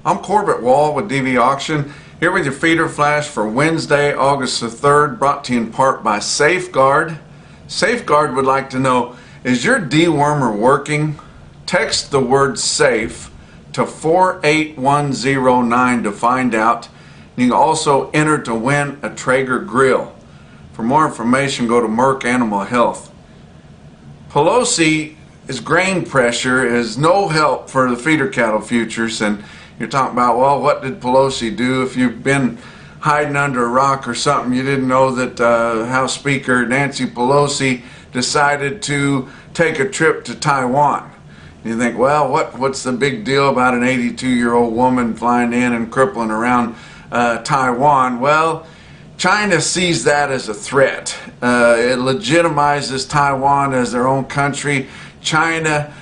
I'm Corbett Wall with DV Auction, here with your feeder flash for Wednesday, August the 3rd, brought to you in part by Safeguard. Safeguard would like to know, is your dewormer working? Text the word SAFE to 48109 to find out. You can also enter to win a Traeger grill. For more information, go to Merck Animal Health. Pelosi's grain pressure is no help for the feeder cattle futures, and you're talking about, well, what did Pelosi do? If you've been hiding under a rock or something, you didn't know that House Speaker Nancy Pelosi decided to take a trip to Taiwan. You think, well, what's the big deal about an 82-year-old woman flying in and crippling around Taiwan? Well, China sees that as a threat. It legitimizes Taiwan as their own country. China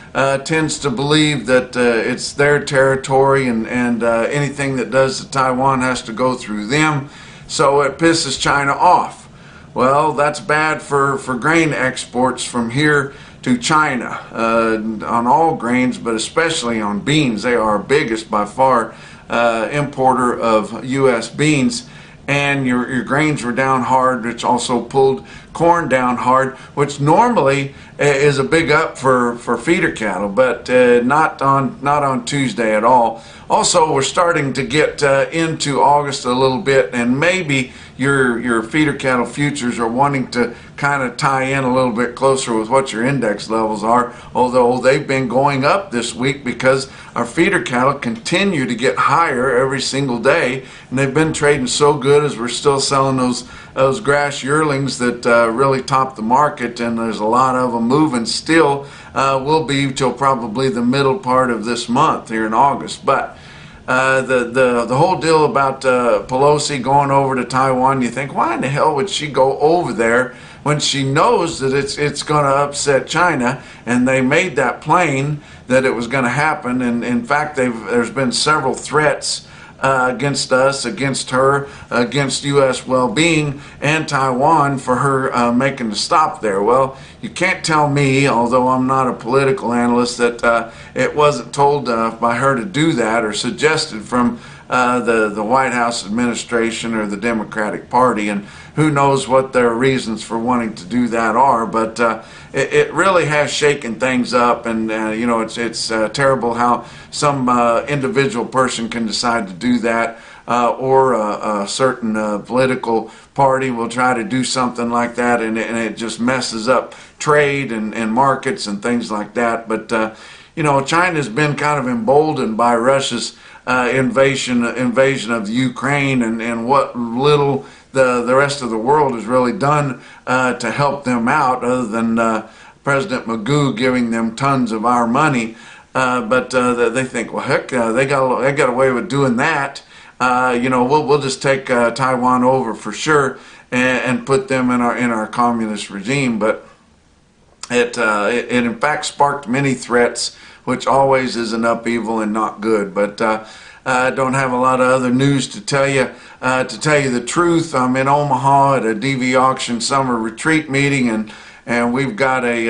tends to believe that it's their territory, and anything that does to Taiwan has to go through them, so it pisses China off. Well, that's bad for grain exports from here to China, on all grains, but especially on beans. They are our biggest by far importer of U.S. beans. And your grains were down hard, which also pulled corn down hard, which normally is a big up for feeder cattle, but not on Tuesday at all. Also, we're starting to get into August a little bit, and maybe your feeder cattle futures are wanting to kind of tie in a little bit closer with what your index levels are, although they've been going up this week because our feeder cattle continue to get higher every single day, and they've been trading so good as we're still selling those grass yearlings that really top the market, and there's a lot of them moving still. Will be till probably the middle part of this month here in August. But the whole deal about Pelosi going over to Taiwan, you think, why in the hell would she go over there when she knows that it's going to upset China? And they made that plain that it was going to happen. And in fact, there's been several threats against us, against her, against U.S. well-being, and Taiwan for her making the stop there. Well, you can't tell me, although I'm not a political analyst, that it wasn't told by her to do that or suggested from the White House administration or the Democratic Party, and who knows what their reasons for wanting to do that are, but it really has shaken things up, and you know, it's terrible how some individual person can decide to do that, or a certain political party will try to do something like that, and it just messes up trade and markets and things like that. But you know, China's been kind of emboldened by Russia's invasion of the Ukraine, and what little the rest of the world has really done to help them out, other than President Magoo giving them tons of our money. But they think, well, heck, they got away with doing that. You know, we'll just take Taiwan over for sure, and put them in our communist regime. But it in fact sparked many threats, which always is an upheaval and not good. But I don't have a lot of other news to tell you. To tell you the truth, I'm in Omaha at a DV Auction summer retreat meeting, and we've got a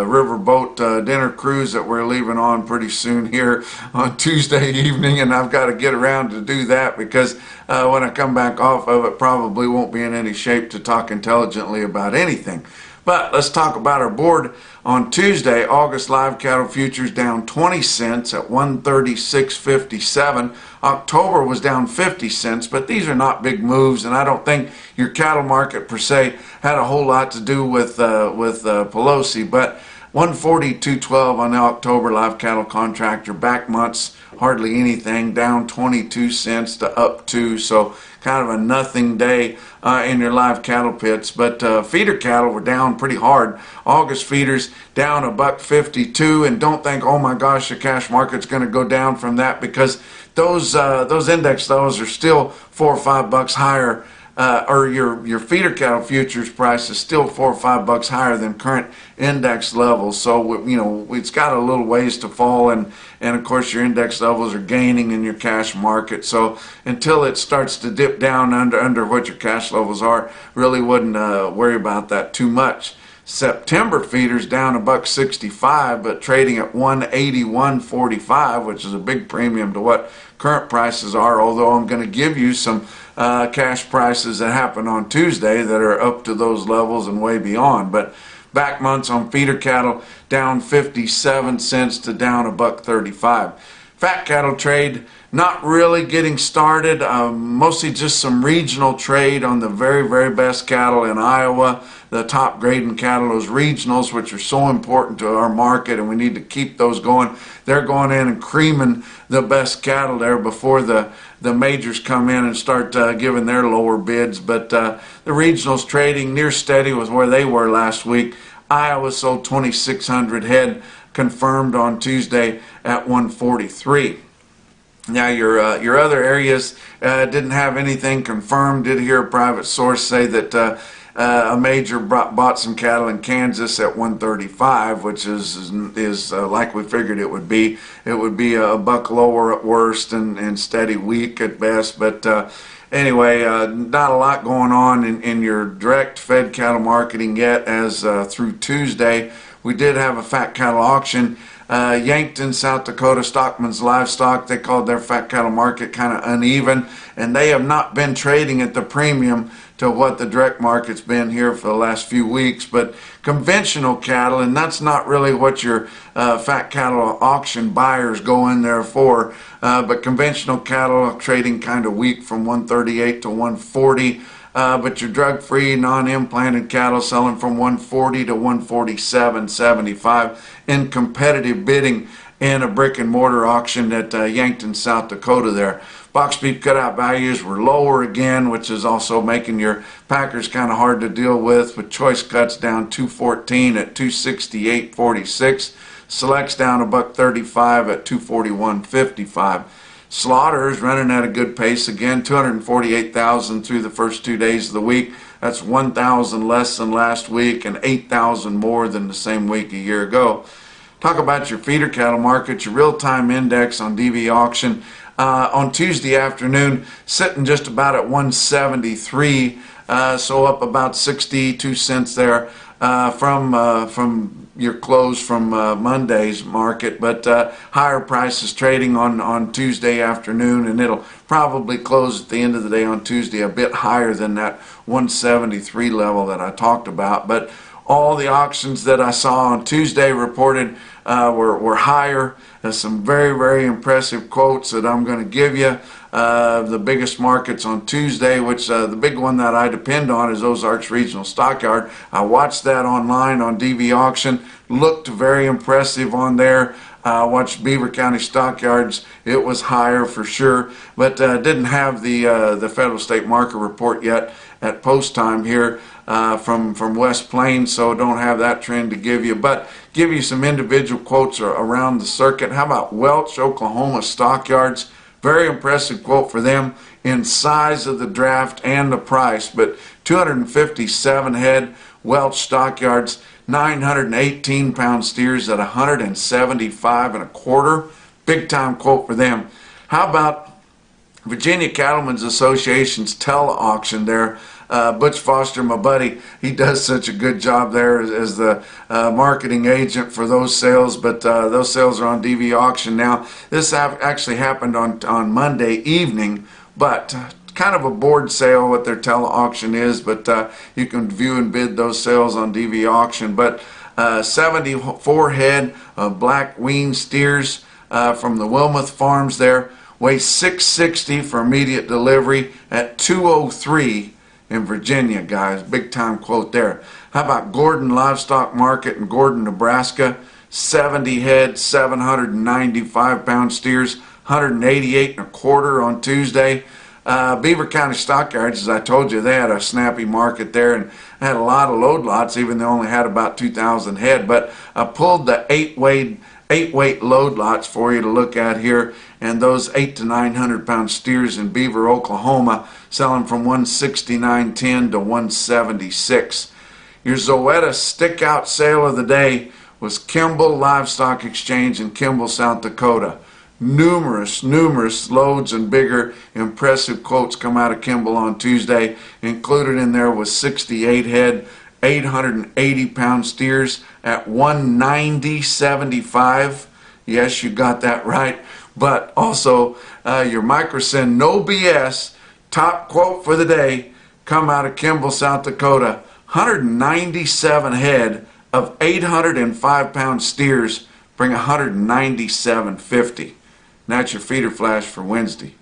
riverboat dinner cruise that we're leaving on pretty soon here on Tuesday evening, and I've got to get around to do that because when I come back off of it, probably won't be in any shape to talk intelligently about anything. But let's talk about our board. On Tuesday, August live cattle futures down 20 cents at 136.57. October was down 50 cents, but these are not big moves, and I don't think your cattle market per se had a whole lot to do with Pelosi. But 142.12 on the October live cattle contract. Your back months, hardly anything, down 22 cents to up 2, so kind of a nothing day in your live cattle pits. But feeder cattle were down pretty hard. August feeders down $1.52, and don't think, oh my gosh, the cash market's going to go down from that, because those index levels are still $4 or $5 higher. Or your feeder cattle futures price is still $4 or $5 higher than current index levels. So you know, it's got a little ways to fall, and of course your index levels are gaining in your cash market. So until it starts to dip down under what your cash levels are, really wouldn't worry about that too much. September feeders down $1.65, but trading at 181.45, which is a big premium to what current prices are, although I'm going to give you some cash prices that happened on Tuesday that are up to those levels and way beyond. But back months on feeder cattle down 57 cents to down $1.35. Fat cattle trade not really getting started, mostly just some regional trade on the very, very best cattle in Iowa, the top grading cattle, those regionals, which are so important to our market, and we need to keep those going. They're going in and creaming the best cattle there before the majors come in and start giving their lower bids. But the regionals trading near steady with where they were last week. Iowa sold 2,600 head, confirmed on Tuesday at 143. Now your other areas didn't have anything confirmed. Did hear a private source say that a major bought some cattle in Kansas at 135, which is like we figured it would be. It would be a buck lower at worst and steady weak at best. But anyway, not a lot going on in your direct fed cattle marketing yet, as through Tuesday. We did have a fat cattle auction. Yankton, South Dakota, Stockman's Livestock, they called their fat cattle market kind of uneven, and they have not been trading at the premium to what the direct market's been here for the last few weeks. But conventional cattle, and that's not really what your fat cattle auction buyers go in there for, but conventional cattle trading kind of weak from 138 to 140. But your drug-free, non-implanted cattle selling from 140 to 147.75 in competitive bidding in a brick-and-mortar auction at Yankton, South Dakota there. Box beef cutout values were lower again, which is also making your packers kind of hard to deal with choice cuts down 214 at 268.46. Selects down $1.35 at 241.55. Slaughters running at a good pace again, 248,000 through the first 2 days of the week. That's 1,000 less than last week and 8,000 more than the same week a year ago. Talk about your feeder cattle market, your real-time index on DV auction on Tuesday afternoon, sitting just about at 173, so up about 62 cents there from your close from Monday's market, but higher prices trading on Tuesday afternoon, and it'll probably close at the end of the day on Tuesday a bit higher than that 173 level that I talked about. But all the auctions that I saw on Tuesday reported were higher. There's some very, very impressive quotes that I'm going to give you. The biggest markets on Tuesday, which the big one that I depend on is Ozarks Regional Stockyard. I watched that online on DV Auction. Looked very impressive on there. Watched Beaver County Stockyards. It was higher for sure, but didn't have the federal state market report yet at post time here from West Plains, so don't have that trend to give you, but give you some individual quotes around the circuit. How about Welch, Oklahoma Stockyards? Very impressive quote for them in size of the draft and the price, but 257 head Welch Stockyards, 918 pound steers at 175 and a quarter. Big time quote for them. How about Virginia Cattlemen's Association's tele-auction there? Butch Foster, my buddy, he does such a good job there as the marketing agent for those sales, but those sales are on DV Auction now. This actually happened on Monday evening, but kind of a board sale what their tele-auction is, but you can view and bid those sales on DV Auction. But 74 head of black wean steers from the Wilmoth Farms there, weigh 660 for immediate delivery at 203 in Virginia, guys. Big time quote there. How about Gordon Livestock Market in Gordon, Nebraska? 70 head, 795 pound steers, 188 and a quarter on Tuesday. Beaver County Stockyards, as I told you, they had a snappy market there and had a lot of load lots, even though they only had about 2,000 head. But I pulled the eight weight load lots for you to look at here, and those 800 to 900 pound steers in Beaver, Oklahoma, selling from 169.10 to 176. Your Zoetta stick out sale of the day was Kimball Livestock Exchange in Kimball, South Dakota. Numerous loads and bigger impressive quotes come out of Kimball on Tuesday. Included in there was 68 head, 880-pound steers at 190.75. Yes, you got that right. But also your microsyn no BS top quote for the day come out of Kimball, South Dakota. 197 head of 805-pound steers bring 197.50. And that's your feeder flash for Wednesday.